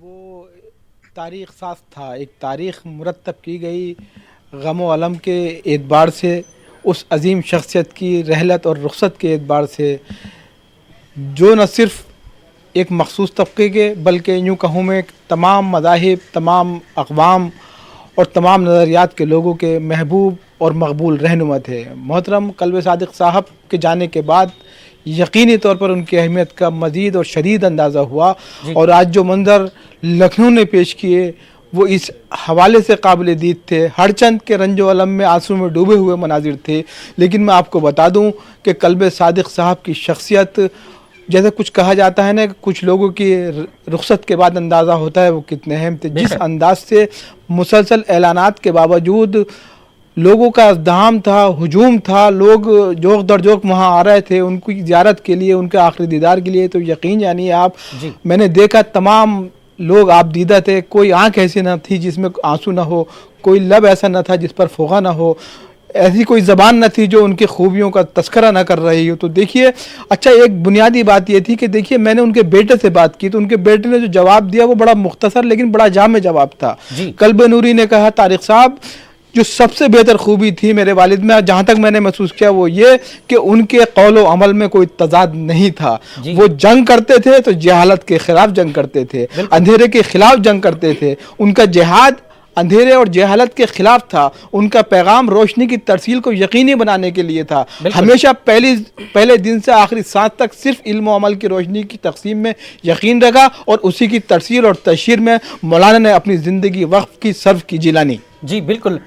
وہ تاریخ ساز تھا، ایک تاریخ مرتب کی گئی غم و علم کے اعتبار سے، اس عظیم شخصیت کی رحلت اور رخصت کے اعتبار سے، جو نہ صرف ایک مخصوص طبقے کے بلکہ یوں کہوں میں تمام مذاہب، تمام اقوام اور تمام نظریات کے لوگوں کے محبوب اور مقبول رہنما تھے۔ محترم قلب صادق صاحب کے جانے کے بعد یقینی طور پر ان کی اہمیت کا مزید اور شدید اندازہ ہوا، اور آج جو منظر لکھنؤ نے پیش کیے وہ اس حوالے سے قابل دید تھے۔ ہر چند کے رنج و علم میں آنسو میں ڈوبے ہوئے مناظر تھے، لیکن میں آپ کو بتا دوں کہ قلب صادق صاحب کی شخصیت، جیسے کچھ کہا جاتا ہے نا کہ کچھ لوگوں کی رخصت کے بعد اندازہ ہوتا ہے وہ کتنے اہم تھے، جس انداز سے مسلسل اعلانات کے باوجود لوگوں کا ازدحام تھا، ہجوم تھا، لوگ جوق در جوق وہاں آ رہے تھے ان کی زیارت کے لیے، ان کے آخری دیدار کے لیے، تو یقین جانیے آپ، میں نے دیکھا تمام لوگ آپ دیدہ تھے، کوئی آنکھ ایسی نہ تھی جس میں آنسو نہ ہو، کوئی لب ایسا نہ تھا جس پر فوغا نہ ہو، ایسی کوئی زبان نہ تھی جو ان کی خوبیوں کا تذکرہ نہ کر رہی ہو۔ تو دیکھیے، اچھا ایک بنیادی بات یہ تھی کہ دیکھیے میں نے ان کے بیٹے سے بات کی تو ان کے بیٹے نے جو جواب دیا وہ بڑا مختصر لیکن بڑا جامع جواب تھا۔ قلب نوری نے کہا طارق صاحب جو سب سے بہتر خوبی تھی میرے والد میں، جہاں تک میں نے محسوس کیا، وہ یہ کہ ان کے قول و عمل میں کوئی تضاد نہیں تھا۔ وہ جنگ کرتے تھے تو جہالت کے خلاف جنگ کرتے تھے، اندھیرے کے خلاف جنگ کرتے تھے، ان کا جہاد اندھیرے اور جہالت کے خلاف تھا، ان کا پیغام روشنی کی ترسیل کو یقینی بنانے کے لیے تھا۔ ہمیشہ پہلے دن سے آخری سانس تک صرف علم و عمل کی روشنی کی تقسیم میں یقین رکھا اور اسی کی ترسیل اور تشہیر میں مولانا نے اپنی زندگی وقف کی، صرف کی جیلانی۔ جی بالکل،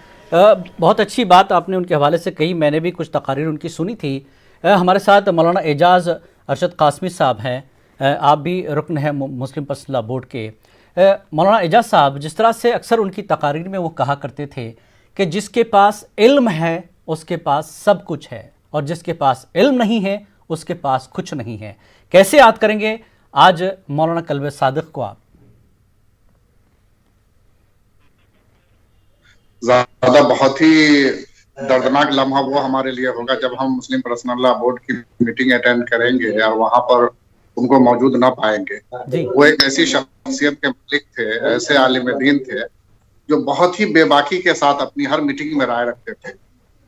بہت اچھی بات آپ نے ان کے حوالے سے کہی، میں نے بھی کچھ تقاریر ان کی سنی تھی۔ ہمارے ساتھ مولانا اعجاز ارشد قاسمی صاحب ہیں، آپ بھی رکن ہیں مسلم پرسنل لاء بورڈ کے۔ مولانا اعجاز صاحب، جس طرح سے اکثر ان کی تقاریر میں وہ کہا کرتے تھے کہ جس کے پاس علم ہے اس کے پاس سب کچھ ہے، اور جس کے پاس علم نہیں ہے اس کے پاس کچھ نہیں ہے۔ کیسے یاد کریں گے آج مولانا قلب صادق کو آپ؟ زیادہ بہت ہی دردناک لمحہ وہ ہمارے لیے ہوگا جب ہم مسلم پرسنل لاء بورڈ کی میٹنگ اٹینڈ کریں گے اور وہاں پر ان کو موجود نہ پائیں گے۔ وہ ایک ایسی شخصیت کے مالک تھے، ایسے عالم دین تھے جو بہت ہی بے باکی کے ساتھ اپنی ہر میٹنگ میں رائے رکھتے تھے،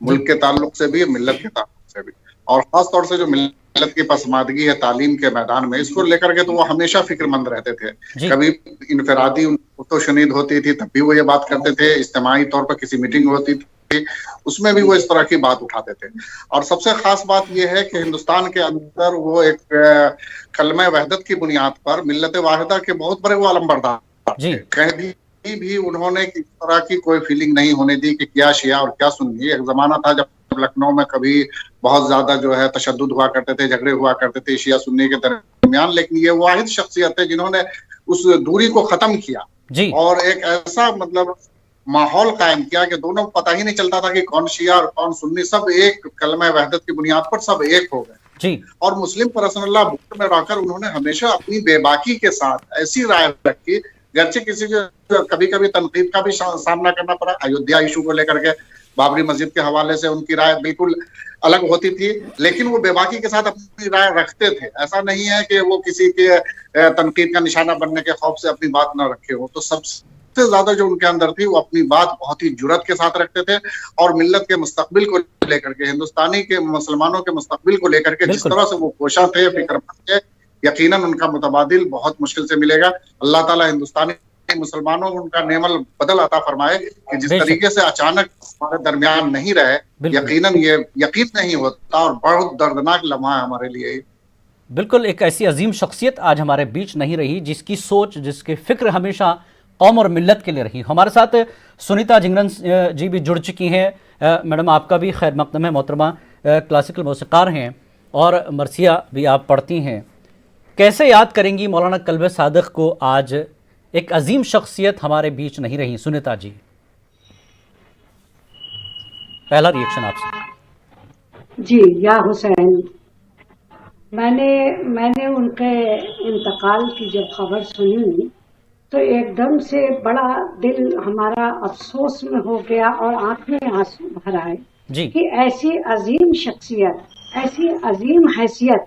ملک کے تعلق سے بھی، ملت کے تعلق سے بھی، اور خاص طور سے جو ملت کی پسماندگی ہے تعلیم کے میدان میں، اس کو لے کر کے تو وہ ہمیشہ فکر مند رہتے تھے۔ کبھی انفرادی تو شنید ہوتی تھی تب بھی وہ یہ بات کرتے تھے، اجتماعی طور پر کسی میٹنگ ہوتی تھی اس میں بھی وہ اس طرح کی بات اٹھاتے تھے۔ اور سب سے خاص بات یہ ہے کہ ہندوستان کے اندر وہ ایک کلمہ وحدت کی بنیاد پر ملت واحدہ کے بہت بڑے وہ علمبردار تھے۔ کہیں بھی انہوں نے اس طرح کی کوئی فیلنگ نہیں ہونے دی کہ کیا شیعہ اور کیا سنی۔ ایک زمانہ تھا جب لکھنؤ میں کبھی بہت زیادہ جو ہے تشدد ہوا کرتے تھے، جھگڑے ہوا کرتے تھے شیعہ سنی کے درمیان، لیکن یہ واحد شخصیت ہے جنہوں نے اس دوری کو ختم کیا اور ایک ایسا مطلب ماحول قائم کیا کہ دونوں پتہ ہی نہیں چلتا تھا کہ کون شیعہ اور کون سنی، سب ایک کلمہ وحدت کی بنیاد پر سب ایک ہو گئے۔ اور مسلم پرسنل لاء بورڈ میں رہ کر انہوں نے ہمیشہ اپنی بے باکی کے ساتھ ایسی رائے رکھی، گرچہ کسی کو کبھی کبھی تنقید کا بھی سامنا کرنا پڑا، ایودھیا ایشو کو لے کر کے بابری مسجد کے حوالے سے ان کی رائے بالکل الگ ہوتی تھی، لیکن وہ بے باکی کے ساتھ اپنی رائے رکھتے تھے۔ ایسا نہیں ہے کہ وہ کسی کے تنقید کا نشانہ بننے کے خوف سے اپنی بات نہ رکھے ہو۔ تو سب سے زیادہ جو ان کے اندر تھی وہ اپنی بات بہت ہی جرأت کے ساتھ رکھتے تھے، اور ملت کے مستقبل کو لے کر کے، ہندوستانی کے مسلمانوں کے مستقبل کو لے کر کے جس طرح سے وہ کوشاں تھے، فکر مند تھے، یقیناً ان کا متبادل بہت مشکل سے ملے گا۔ اللہ تعالیٰ ہندوستانی مسلمانوں کو ان کا نعمت بدل عطا فرمائے کہ جس طریقے سے اچانک ہمارے درمیان نہیں رہے، یقیناً یہ یقین نہیں ہوتا اور بہت دردناک لمحہ ہے ہمارے لیے۔ بالکل، ایک ایسی عظیم شخصیت آج ہمارے بیچ نہیں رہی جس کی سوچ، جس کے فکر ہمیشہ قوم اور ملت کے لیے رہی۔ ہمارے ساتھ سنیتا جھنگرن جی بھی جڑ چکی ہیں۔ میڈم آپ کا بھی خیر مقدم ہے، محترمہ کلاسیکل موسیقار ہیں اور مرثیہ بھی آپ پڑھتی ہیں۔ کیسے یاد کریں گی مولانا قلب صادق کو آج ایک عظیم شخصیت ہمارے بیچ نہیں رہی؟ سنیتا جی، پہلا ریئیکشن آپ سے۔ جی، یا حسین، میں نے ان کے انتقال کی جب خبر سنی تو ایک دم سے بڑا دل ہمارا افسوس میں ہو گیا اور آنکھ میں آنسو بھر آئے کہ ایسی عظیم شخصیت، ایسی عظیم حیثیت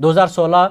2016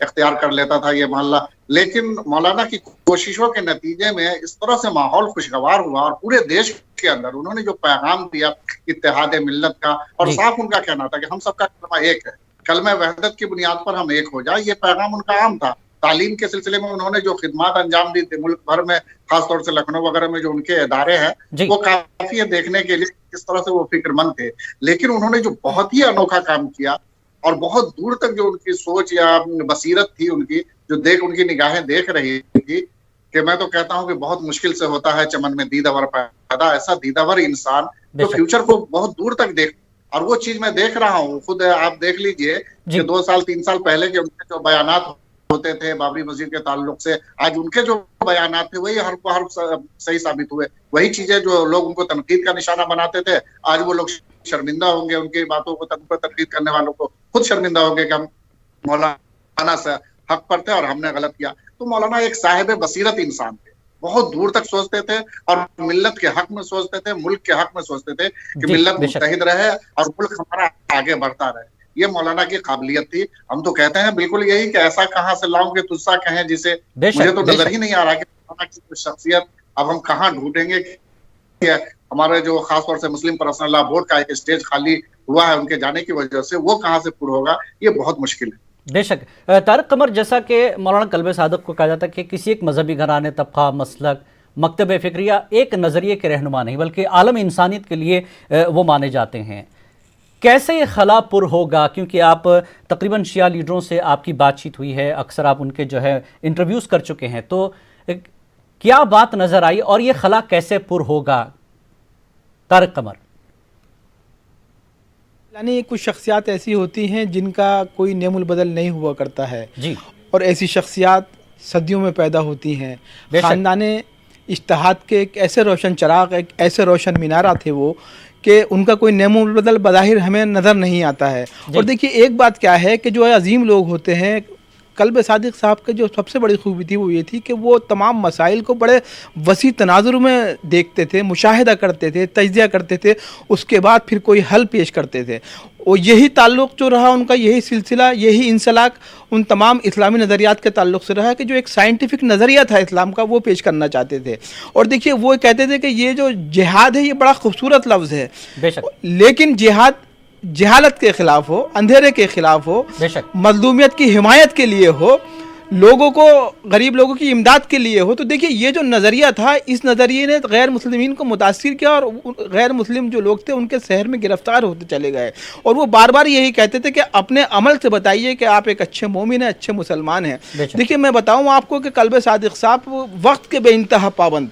اختیار کر لیتا تھا یہ محلہ. لیکن مولانا کی کوششوں کے نتیجے میں اس طرح سے ماحول خوشگوار ہوا اور پورے دیش کے اندر انہوں نے جو پیغام دیا اتحاد ملت کا, اور صاف ان کا کہنا تھا کہ ہم سب کا کلمہ ایک ہے, کلمہ وحدت کی بنیاد پر ہم ایک ہو جائیں, یہ پیغام ان کا عام تھا. تعلیم کے سلسلے میں انہوں نے جو خدمات انجام دی تھی ملک بھر میں, خاص طور سے لکھنؤ وغیرہ میں جو ان کے ادارے ہیں وہ کافی ہے دیکھنے کے لیے کس طرح سے وہ فکر مند تھے. لیکن انہوں نے جو بہت ہی انوکھا کام کیا اور بہت دور تک جو ان کی سوچ یا بصیرت تھی ان کی, جو ان کی نگاہیں دیکھ رہی تھی, کہ میں تو کہتا ہوں کہ بہت مشکل سے ہوتا ہے چمن میں دیدہ پیدا, ایسا دیدہ انسان جو فیوچر کو بہت دور تک دیکھ. اور وہ چیز میں دیکھ رہا ہوں خود, آپ دیکھ لیجئے کہ 2 سال 3 سال پہلے کے ان کے جو بیانات ہوتے تھے بابری مسجد کے تعلق سے, آج ان کے جو بیانات تھے وہی ہر صحیح ثابت ہوئے. وہی چیزیں جو لوگ ان کو تنقید کا نشانہ بناتے تھے, آج وہ لوگ شرمندہ ہوں گے, ان کی باتوں کو تنقید کرنے والوں کو خود شرمندہ ہوں گے کہ ہم مولانا سے حق پر تھے اور ہم نے غلط کیا. تو مولانا ایک صاحب بصیرت انسان تھے, بہت دور تک سوچتے تھے اور ملت کے حق میں سوچتے تھے, ملک کے حق میں سوچتے تھے کہ ملت متحد رہے اور ملک ہمارا آگے بڑھتا رہے. یہ مولانا کی قابلیت تھی. ہم تو کہتے ہیں بالکل یہی کہ ایسا کہاں سے لاؤں کہ تجھ سا کہیں جسے, مجھے تو نظر ہی نہیں آ رہا کہ مولانا کی شخصیت اب ہم کہاں ڈھونڈیں گے کہ ہمارے جو خاص طور سے مسلم پرسنل لا بورڈ کا ایک اسٹیج خالی ہوا ہے ان کے جانے کی وجہ سے, وہ کہاں سے پر ہوگا, یہ بہت مشکل ہے. بے شک. طارق قمر, جیسا کہ مولانا کلب صادق کو کہا جاتا ہے کہ کسی ایک مذہبی گھرانے, طبقہ, مسلک, مکتب فکریہ, ایک نظریے کے رہنما نہیں بلکہ عالم انسانیت کے لیے وہ مانے جاتے ہیں. کیسے یہ خلا پر ہوگا, کیونکہ آپ تقریباً شیعہ لیڈروں سے آپ کی بات چیت ہوئی ہے, اکثر آپ ان کے جو ہے انٹرویوز کر چکے ہیں, تو کیا بات نظر آئی اور یہ خلا کیسے پر ہوگا طارق قمر؟ یعنی کچھ شخصیات ایسی ہوتی ہیں جن کا کوئی نعم البدل نہیں ہوا کرتا ہے, اور ایسی شخصیات صدیوں میں پیدا ہوتی ہیں. خاندان اجتہاد کے ایک ایسے روشن چراغ, ایک ایسے روشن مینارہ تھے وہ, کہ ان کا کوئی نعم البدل بظاہر ہمیں نظر نہیں آتا ہے. اور دیکھیے ایک بات کیا ہے کہ جو عظیم لوگ ہوتے ہیں, کلب صادق صاحب کے جو سب سے بڑی خوبی تھی وہ یہ تھی کہ وہ تمام مسائل کو بڑے وسیع تناظر میں دیکھتے تھے, مشاہدہ کرتے تھے, تجزیہ کرتے تھے, اس کے بعد پھر کوئی حل پیش کرتے تھے. اور یہی تعلق جو رہا ان کا, یہی سلسلہ, یہی انسلاک ان تمام اسلامی نظریات کے تعلق سے رہا کہ جو ایک سائنٹیفک نظریہ تھا اسلام کا وہ پیش کرنا چاہتے تھے. اور دیکھیے وہ کہتے تھے کہ یہ جو جہاد ہے یہ بڑا خوبصورت لفظ ہے, لیکن جہاد جہالت کے خلاف ہو, اندھیرے کے خلاف ہو, مظلومیت کی حمایت کے لیے ہو, لوگوں کو, غریب لوگوں کی امداد کے لیے ہو. تو دیکھیے یہ جو نظریہ تھا, اس نظریے نے غیر مسلمین کو متاثر کیا اور غیر مسلم جو لوگ تھے ان کے شہر میں گرفتار ہوتے چلے گئے. اور وہ بار بار یہی کہتے تھے کہ اپنے عمل سے بتائیے کہ آپ ایک اچھے مومن ہیں, اچھے مسلمان ہیں. دیکھیے میں بتاؤں آپ کو کہ کلب صادق صاحب وقت کے بے انتہا پابند,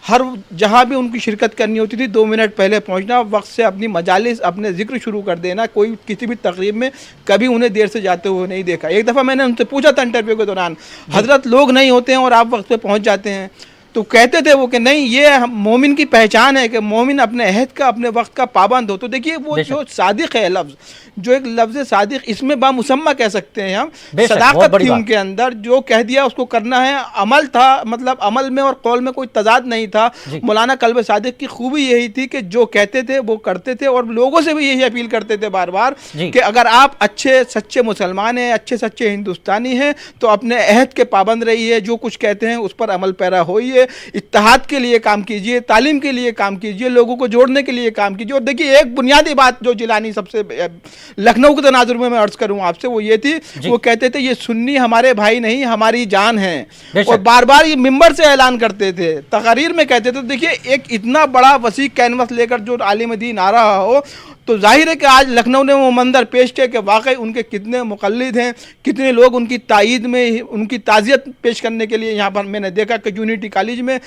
ہر جہاں بھی ان کی شرکت کرنی ہوتی تھی 2 منٹ پہلے پہنچنا, وقت سے اپنی مجالس, اپنے ذکر شروع کر دینا. کوئی کسی بھی تقریب میں کبھی انہیں دیر سے جاتے ہوئے نہیں دیکھا. ایک دفعہ میں نے ان سے پوچھا تھا انٹرویو کے دوران, حضرت لوگ نہیں ہوتے ہیں اور آپ وقت پہ پہنچ جاتے ہیں, تو کہتے تھے وہ کہ نہیں, یہ مومن کی پہچان ہے کہ مومن اپنے عہد کا, اپنے وقت کا پابند ہو. تو دیکھیے وہ جو صادق ہے لفظ, جو ایک لفظ صادق, اس میں بامسمہ کہہ سکتے ہیں ہم, صداقت تھی ان کے اندر, جو کہہ دیا اس کو کرنا ہے, عمل تھا, مطلب عمل میں اور قول میں کوئی تضاد نہیں تھا. مولانا کلب صادق کی خوبی یہی تھی کہ جو کہتے تھے وہ کرتے تھے, اور لوگوں سے بھی یہی اپیل کرتے تھے بار بار کہ اگر آپ اچھے سچے مسلمان ہیں, اچھے سچے ہندوستانی ہیں, تو اپنے عہد کے پابند رہیے, جو کچھ کہتے ہیں اس پر عمل پیرا ہوئیے, اتحاد کے لیے کام کیجئے, تعلیم کے لیے کام کیجئے, لوگوں کو جوڑنے کے لیے کام کیجئے. اور دیکھیے ایک بنیادی بات جو جیلانی سب سے لکھنؤ کے تناظر میں عرض کروں آپ سے, وہ یہ تھی, وہ کہتے تھے یہ سنی ہمارے بھائی نہیں, ہماری جان ہیں. اور بار بار یہ ممبر سے اعلان کرتے تھے, تقاریر میں کہتے تھے. دیکھیے ایک اتنا بڑا وسیع کینوس لے کر جو عالم دین آ رہا ہو, تو ظاہر ہے کہ آج لکھنؤ نے وہ منظر پیش کیا کہ واقعی ان کے کتنے مقلد ہیں, کتنے لوگ ان کی تائید میں, ان کی تعزیت پیش کرنے کے لیے یہاں پر میں نے دیکھا کہ یونیٹی کالج میں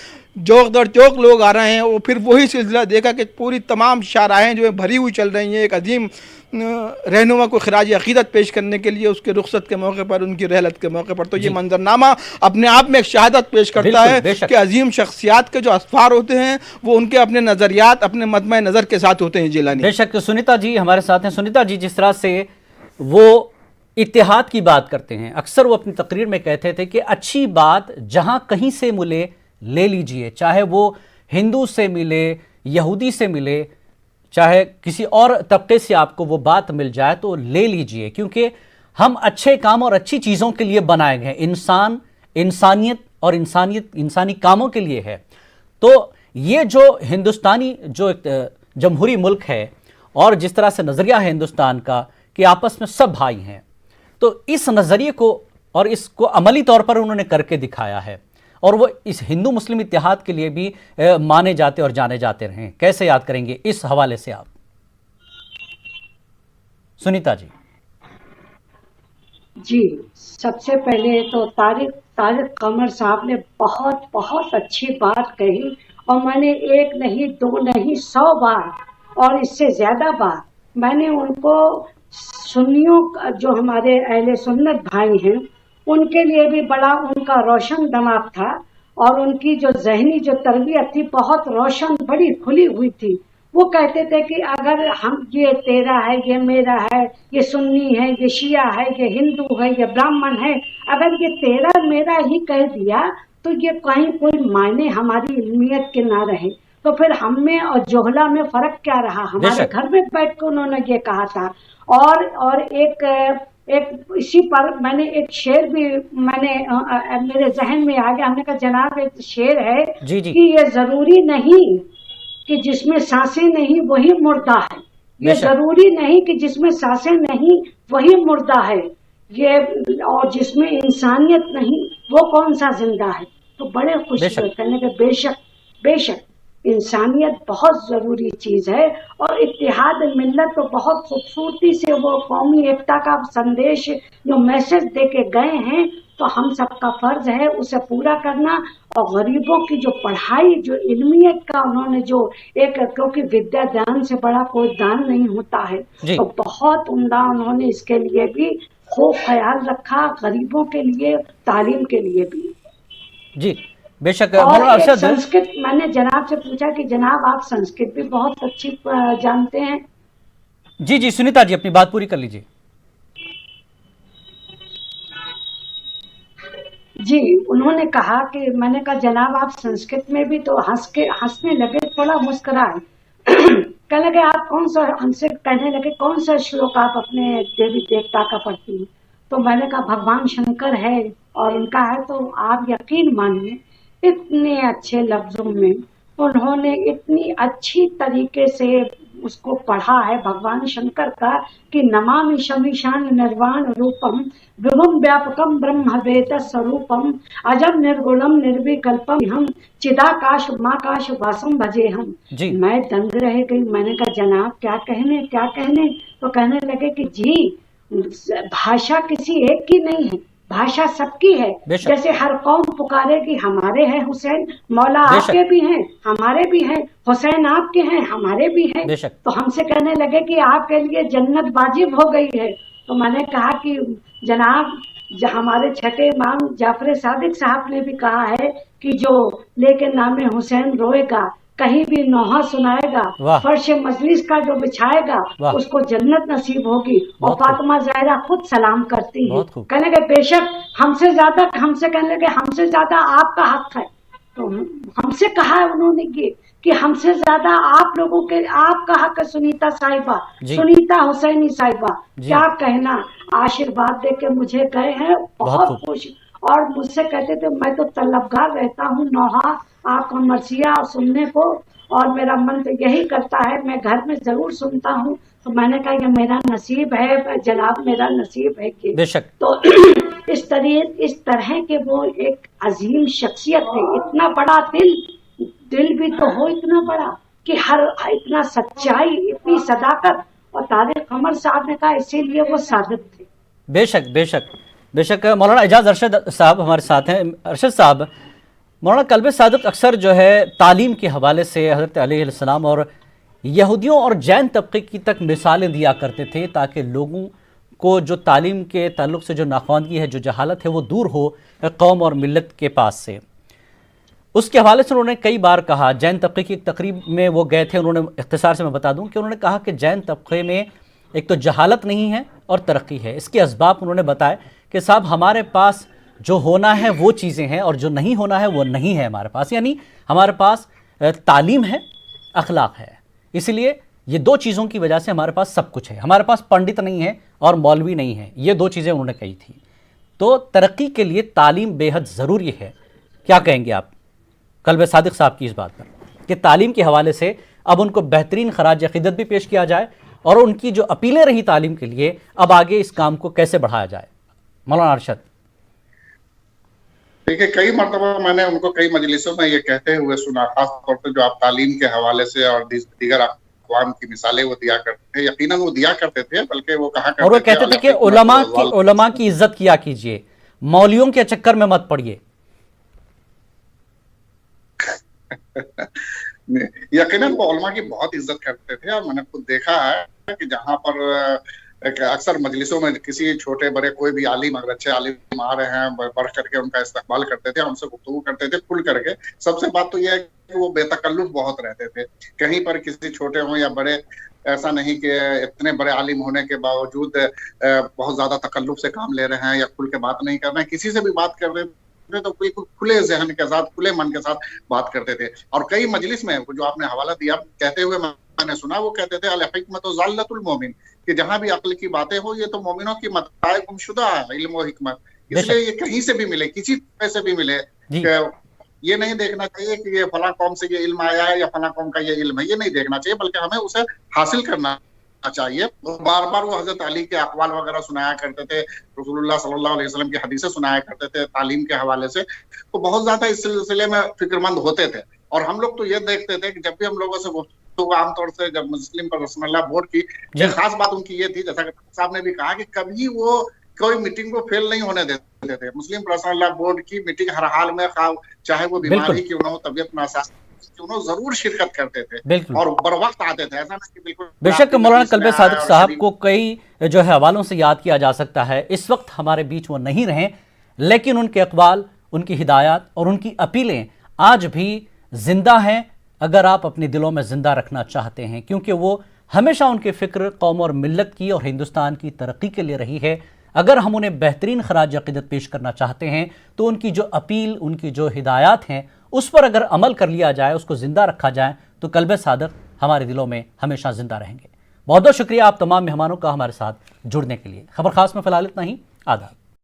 چوک در چوک لوگ آ رہے ہیں. اور پھر وہی سلسلہ دیکھا کہ پوری تمام شاہراہیں جو ہیں بھری ہوئی چل رہی ہیں ایک عظیم رہنما کو خراج عقیدت پیش کرنے کے لیے, اس کے رخصت کے موقع پر, ان کی رحلت کے موقع پر. تو یہ منظرنامہ اپنے آپ میں ایک شہادت پیش کرتا ہے کہ عظیم شخصیات کے جو اسفار ہوتے ہیں وہ ان کے اپنے نظریات, اپنے مجمع نظر کے ساتھ ہوتے ہیں. جیلانی بے شک. سنیتا جی ہمارے ساتھ ہیں. سنیتا جی, جس طرح سے وہ اتحاد کی بات کرتے ہیں, اکثر وہ اپنی تقریر میں کہتے تھے کہ اچھی بات جہاں کہیں سے ملے لے لیجئے, چاہے وہ ہندو سے ملے, یہودی سے ملے, چاہے کسی اور طبقے سے آپ کو وہ بات مل جائے تو لے لیجئے, کیونکہ ہم اچھے کام اور اچھی چیزوں کے لیے بنائے گئے ہیں، انسانیت اور انسانی کاموں کے لیے ہے۔ تو یہ جو ہندوستانی جو ایک جمہوری ملک ہے اور جس طرح سے نظریہ ہے ہندوستان کا کہ آپس میں سب بھائی ہیں، تو اس نظریے کو اور اس کو عملی طور پر انہوں نے کر کے دکھایا ہے، اور وہ اس ہندو مسلم اتحاد کے لیے بھی مانے جاتے اور جانے جاتے رہے ہیں۔ کیسے یاد کریں گے اس حوالے سے آپ سنیتا جی؟ جی، سب سے پہلے تو طارق قمر صاحب نے بہت اچھی بات کہی، اور میں نے ایک نہیں دو نہیں 100 بار اور اس سے زیادہ بار میں نے ان کو سنیوں جو ہمارے اہل سنت بھائی ہیں ان کے لیے بھی بڑا ان کا روشن دماغ تھا، اور ان کی جو ذہنی جو تربیت تھی بہت روشن، بڑی کھلی ہوئی تھی۔ وہ کہتے تھے کہ اگر ہم یہ تیرا ہے، یہ میرا ہے، یہ سنی ہے، یہ شیعہ ہے، یہ ہندو ہے، یہ براہمن ہے، اگر یہ تیرا میرا ہی کہہ دیا تو یہ کہیں کوئی معنی ہماری علمیت کے نہ رہے، تو پھر ہم میں اور جوہلا میں فرق کیا رہا؟ ہمارے گھر میں بیٹھ کے انہوں نے یہ کہا تھا۔ اور ایک اسی پر میں نے ایک شعر بھی میرے ذہن میں آ گیا، ہم نے کہا جناب ایک شعر ہے کہ یہ ضروری نہیں کہ جس میں سانسیں نہیں وہی مردہ ہے، یہ ضروری نہیں کہ جس میں سانسیں نہیں وہی مردہ ہے، یہ اور جس میں انسانیت نہیں وہ کون سا زندہ ہے۔ تو بڑے خوش ہوئے، کہنے کہ بے شک انسانیت بہت ضروری چیز ہے، اور اتحاد ملت تو بہت خوبصورتی سے وہ قومی ایکتا کا سندیش جو میسج دے کے گئے ہیں، تو ہم سب کا فرض ہے اسے پورا کرنا، اور غریبوں کی جو پڑھائی جو علمیت کا انہوں نے جو ایک، کیونکہ ودیا دان سے بڑا کوئی دان نہیں ہوتا ہے، تو بہت عمدہ انہوں نے اس کے لیے بھی خوب خیال رکھا، غریبوں کے لیے، تعلیم کے لیے بھی۔ جی بے شک۔ اور سنسکرت میں نے جناب سے پوچھا کہ جناب آپ سنسکرت بھی بہت اچھی جانتے ہیں۔ جی سنیتا جی اپنی بات پوری کر لیجیے۔ جی، انہوں نے کہا کہ میں نے کہا جناب آپ سنسکرت میں بھی تو ہنسنے لگے، تھوڑا مسکرائے، کہنے لگے آپ کون سا، ہم سے کہنے لگے کون سا شلوک آپ اپنے دیوی دیوتا کا پڑھتی ہیں؟ تو میں نے کہا بھگوان شنکر ہے اور ان کا ہے، تو آپ یقین مانیے اتنے اچھے لفظوں میں انہوں نے اتنی اچھی طریقے سے اس کو پڑھا ہے بھگوان شنکر کا کہ نمامی شمیشان نروان روپم وبھم ویاپکم برہم وید سوروپم اجم نرگنم نرویکلپم ہم چداکاش ماکاش واسم بھجے ہم۔ میں دنگ رہ گئی، میں نے کہا جناب کیا کہنے؟ تو کہنے لگے کہ جی بھاشا کسی ایک کی نہیں ہے، بھاشا سب کی ہے، جیسے ہر قوم پکارے گی ہمارے ہیں حسین، مولا آپ کے بھی ہیں ہمارے بھی ہیں، حسین آپ کے ہیں ہمارے بھی ہیں، تو ہم سے کہنے لگے کہ آپ کے لیے جنت واجب ہو گئی ہے۔ تو میں نے کہا کہ جناب ہمارے چھٹے امام جعفر صادق صاحب نے بھی کہا ہے کہ جو لے کے نام حسین روئے گا، کہیں بھی نوحہ سنائے گا، فرش مجلس کا جو بچھائے گا اس کو جنت نصیب ہوگی، اور فاطمہ زہرا خود سلام کرتی ہے، کہنے لگے بے شک ہم سے کہنے لگے ہم سے زیادہ آپ کا حق ہے۔ تو ہم سے کہا ہے انہوں نے یہ کہ ہم سے زیادہ آپ لوگوں کے آپ کا حق ہے، سنیتا صاحبہ، سنیتا حسینی صاحبہ، کیا کہنا، آشیرواد دے کے مجھے گئے ہیں، بہت خوش، اور مجھ سے کہتے تھے میں تو طلبگار رہتا ہوں نوحہ آپ کا مرثیہ سننے کو، اور میرا من تو یہی کرتا ہے میں گھر میں ضرور سنتا ہوں، تو میں نے کہا یہ میرا نصیب ہے جناب، میرا نصیب ہے کہ تو اس طرح کے وہ ایک عظیم شخصیت ہے، اتنا بڑا دل بھی تو ہو اتنا بڑا کہ ہر اتنا سچائی، اتنی صداقت، اور طارق قمر صاحب نے کہا اسی لیے وہ صادق تھے۔ بے شک مولانا اعجاز ارشد صاحب ہمارے ساتھ ہیں۔ ارشد صاحب، مولانا کلب صادق اکثر جو ہے تعلیم کے حوالے سے حضرت علیہ السلام اور یہودیوں اور جین طبقے کی تک مثالیں دیا کرتے تھے تاکہ لوگوں کو جو تعلیم کے تعلق سے جو ناخواندگی ہے، جو جہالت ہے، وہ دور ہو قوم اور ملت کے پاس سے۔ اس کے حوالے سے انہوں نے کئی بار کہا، جین طبقے کی ایک تقریب میں وہ گئے تھے، انہوں نے اختصار سے میں بتا دوں کہ انہوں نے کہا کہ جین طبقے میں ایک تو جہالت نہیں ہے اور ترقی ہے۔ اس کے اسباب انہوں نے بتائے کہ صاحب ہمارے پاس جو ہونا ہے وہ چیزیں ہیں اور جو نہیں ہونا ہے وہ نہیں ہے ہمارے پاس، یعنی ہمارے پاس تعلیم ہے، اخلاق ہے، اس لیے یہ دو چیزوں کی وجہ سے ہمارے پاس سب کچھ ہے، ہمارے پاس پنڈت نہیں ہے اور مولوی نہیں ہے، یہ دو چیزیں انہوں نے کہی تھی۔ تو ترقی کے لیے تعلیم بے حد ضروری ہے، کیا کہیں گے آپ قلب صادق صاحب کی اس بات پر کہ تعلیم کے حوالے سے اب ان کو بہترین خراج عقیدت بھی پیش کیا جائے اور ان کی جو اپیلیں رہی تعلیم کے لیے اب آگے اس کام کو کیسے بڑھایا جائے؟ مولانا ارشد۔ دیکھیے کئی مرتبہ میں نے ان کو کئی مجلسوں میں یہ کہتے ہوئے سنا، خاص طور پہ جو آپ تعلیم کے حوالے سے اور دیگر اقوام کی مثالیں وہ دیا کرتے تھے، یقیناً وہ دیا کرتے تھے، بلکہ وہ کہا کرتے تھے، اور وہ کہتے تھے کہ علماء کی عزت کیا کیجئے، مولویوں کے چکر میں مت پڑیے۔ یقیناً وہ علماء کی بہت عزت کرتے تھے، اور میں نے خود دیکھا ہے کہ جہاں پر اکثر مجلسوں میں کسی چھوٹے بڑے کوئی بھی عالم، اگر اچھے عالم آ رہے ہیں، بڑھ کر کے ان کا استقبال کرتے تھے، ان سے گفتگو کرتے تھے کھل کر کے۔ سب سے بات تو یہ ہے کہ وہ بے تکلف بہت رہتے تھے، کہیں پر کسی چھوٹے ہوں یا بڑے، ایسا نہیں کہ اتنے بڑے عالم ہونے کے باوجود بہت زیادہ تکلف سے کام لے رہے ہیں یا کھل کے بات نہیں کر رہے ہیں۔ کسی سے بھی بات کر رہے تھے تو بالکل کھلے ذہن کے ساتھ، کھلے من کے ساتھ بات کرتے تھے۔ اور کئی مجلس میں جو آپ نے حوالہ دیا کہتے ہوئے میں نے سنا، وہ کہتے تھے الحکمت ضالۃ المومن، کہ جہاں بھی عقل کی باتیں ہو یہ تو مومنوں کی متاع گم شدہ ہے، علم و حکمت۔ اس لیے یہ کہیں سے بھی ملے، کسی طرح سے بھی ملے، کہ یہ نہیں دیکھنا چاہیے کہ یہ فلاں قوم سے یہ علم آیا ہے یا فلاں قوم کا یہ علم ہے، یہ نہیں دیکھنا چاہیے، بلکہ ہمیں اسے حاصل کرنا چاہیے۔ بار بار وہ حضرت علی کے اقوال وغیرہ سنایا کرتے تھے، رسول اللہ صلی اللہ علیہ وسلم کی حدیثیں سنایا کرتے تھے تعلیم کے حوالے سے، تو بہت زیادہ اس سلسلے میں فکر مند ہوتے تھے۔ اور ہم لوگ تو یہ دیکھتے تھے کہ جب بھی ہم لوگوں سے گفتگو عام طور سے جب مسلم پرسنل اللہ بورڈ کی، ایک خاص بات ان کی یہ تھی، جیسا کہ صاحب نے بھی کہا، کہ کبھی وہ کوئی میٹنگ کو فیل نہیں ہونے دیتے تھے۔ مسلم پرسنل اللہ بورڈ کی میٹنگ ہر حال میں، چاہے وہ بیماری کیوں نہ ہو، طبیعت ناساز کیوں نہ ہو، ضرور شرکت کرتے تھے اور بر وقت آتے تھے، ایسا نہیں کہ بالکل۔ بے شک مولانا قلب صادق صاحب کو کئی جو ہے حوالوں سے یاد کیا جا سکتا ہے، اس وقت ہمارے بیچ وہ نہیں رہیں، لیکن ان کے اقوال، ان کی ہدایات اور ان کی اپیلیں آج بھی زندہ ہیں، اگر آپ اپنے دلوں میں زندہ رکھنا چاہتے ہیں، کیونکہ وہ ہمیشہ ان کی فکر قوم اور ملت کی اور ہندوستان کی ترقی کے لیے رہی ہے۔ اگر ہم انہیں بہترین خراج عقیدت پیش کرنا چاہتے ہیں تو ان کی جو اپیل، ان کی جو ہدایات ہیں، اس پر اگر عمل کر لیا جائے، اس کو زندہ رکھا جائے، تو قلب صادق ہمارے دلوں میں ہمیشہ زندہ رہیں گے۔ بہت بہت شکریہ آپ تمام مہمانوں کا ہمارے ساتھ جڑنے کے لیے۔ خبر خاص میں فی الحال اتنا ہی، آداب۔